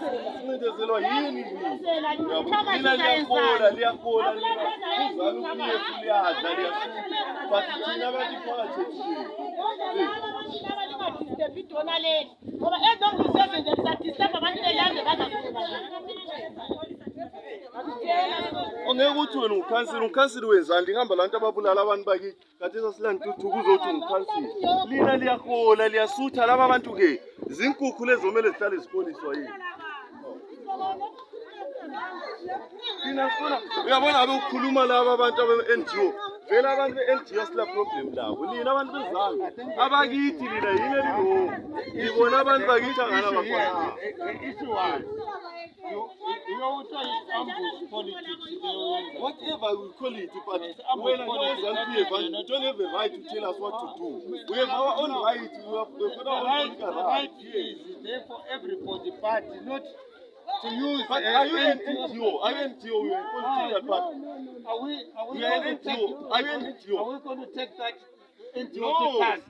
Sincindezelwa yini? Lina liyahola uzala ukuyethu liyadla liyasuka. But thina abantu phakathi ongeke uthi wena ukhansili wenzani ndihamba la nto ababulala abantu bakithi kathi sasilantuthuka uzothi ungikhansili lina liyahola liyasutha laba bantu ke zinkukhu lezi omele zihlale zikholiswa yini thina sifuna uyabona abe ukhuluma laba abantu abe-NGO vele abantu be-NGO sila problem labo lina abantu bezanga abakithi lina yini elilongo ngibona abantu bakithi angana bakhona whatever we call it, but when I don't have a right to tell us what to do. We have our own right. We've got our own political right. Is there for everybody, but not to use. But are you an NGO? Are you an NGO? We are political party. Are we Are you an NGO? Are you an NGO? Are we going to take that NGO No. to task?